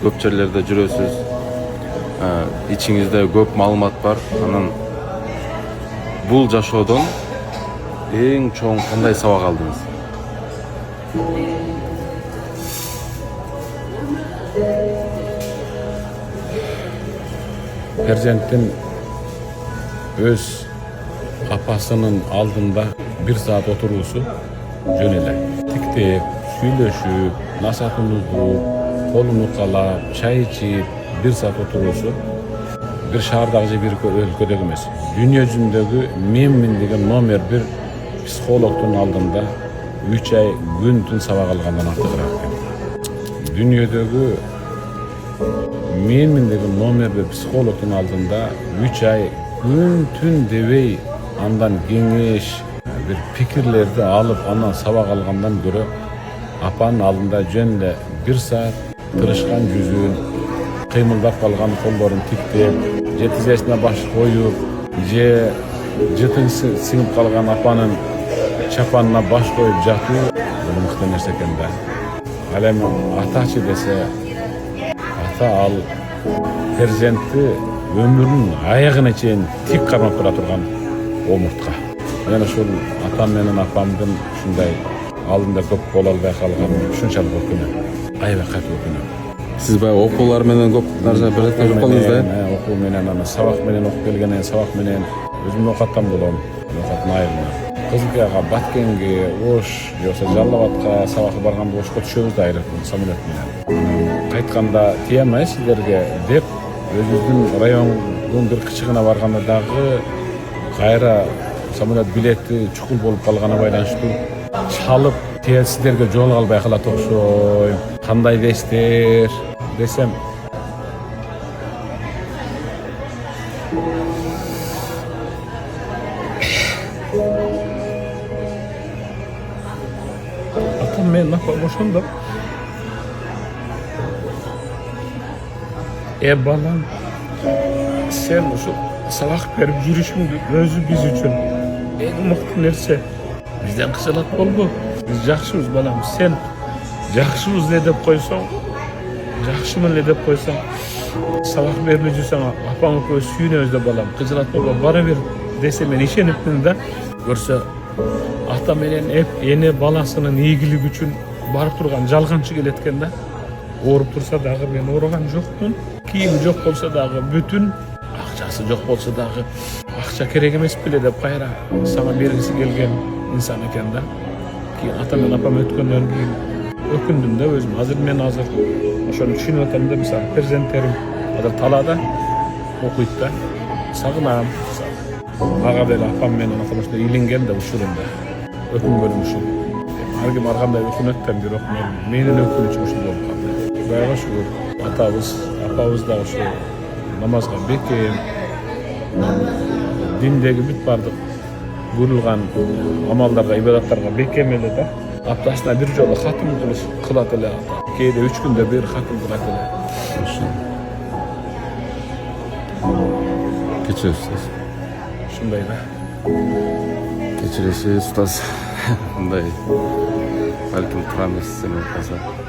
көп жерлерде жүрөсүz. İçinizde көп маалымат бар. Анан бул жашоодон эң чоң кандай сабак алдыңыз? Перзенттин өз апасынын алдында 1 saat отуруусу жөн эле. Тиктеп, сүйлөшүп, насаатын угуп, колун укалап, чай ичип, 1 saat отуруусу бир шаардагы же бир өлкөдөгү эмес. Дүйнө жүзүндөгү менмин деген номер 1 психологдун алдында 3 ай күн-түн сабак алгандан артыгыраак экен. Дүйнөдөгү менмин деген номер 1 психологдун алдында 3 ай күн-түн дебей андан кеңеш, бир пикирлерди алып, андан сабак алгандан көрө апанын алдында жөн эле 1 saat тырышкан жүзүн, кыймылдап калган колдорун тиктеп, же тизесине баш коюп, же жытың сиңип калган апанын чапанына баш коюп жатуу бул мыкты нерсе экен да. Ал эми атачы десе, ата ал перзентти өмүрүнүн аягына чейин тик кармап тура турган омуртка. Мен ушул атам менен апамдын ушундай алдында көп боло албай калганым ушунчалык өкүнөм. Аябай катуу өкүнөм. Сиз баягы окуулар менен көп нарса бирдектеп калдыңыз да? Окуу менен, аны сабак менен окуп келгенен сабак менен өзүм ноокаттан болом. Ноокаттын айылына. Кызылкаяга, Баткенге, Ош, же болбосо Жалал Абадка сабакка барганда Ошко түшөбүз да айрыкын самолет менен. Кайтканда тие алмай силерге деп өзүбүздүн райондун бир кычыгына барганда дагы кайра самолет билети чукул болуп калгана байланыштуу чалып тие силерге жол албай калат окшойм. Кандай дейсиздер десем, атам менен апам ошондо балам, сен ушу сабак берип жүрүшүңдүн өзү биз үчүн эң мыкты нерсе. Бизден кычалат болбо. Биз жакшыбыз балам. Сен жакшыбыз эле деп койсоң, жакшымын эле деп койсоң, сабак берилип жүрсөң, апаң экөөбүз сүйүнөбүз да балам. Кычалат болбо, бара бер десе мен ишениптин да. Көрсө ата менен эне баласынын ийгилиги үчүн барып турган жалганчы келет экен да. Ооруп турса дагы мен ооруган жокмун. Кийим жок болсо дагы бүтүн, акчасы жок болсо дагы акча керек эмес беле деп кайра сага бергиси келген инсан экен да. Кийин ата менен апам өткөндөн кийин өкүндүм да өзүм. Мен азыр ошону түшүнүп атам да. Мисалы перзенттерим азыр талаада окуйт да. Сагынам. Ага деле апам менен атам ошондой илинген да учурунда. Өкүнгөнүм ушул. Ар ким ар кандай өкүнөттөн бирок менин өкүнүчүм ушул болуп калды. Кудайга шүгүр, атабыз, апабыз да ошо намазга бекем, диндеги бүт бардык буйрулган амалдарга, ибадаттарга бекем эле да. Аптасына бир жолу хатым кылат эле. Кээде 3 күндө бир хатым кылат эле. Кечиресиз. Ушундай да. Кечиресиз, устаз. Мындай балким кыра эмес, эме калса.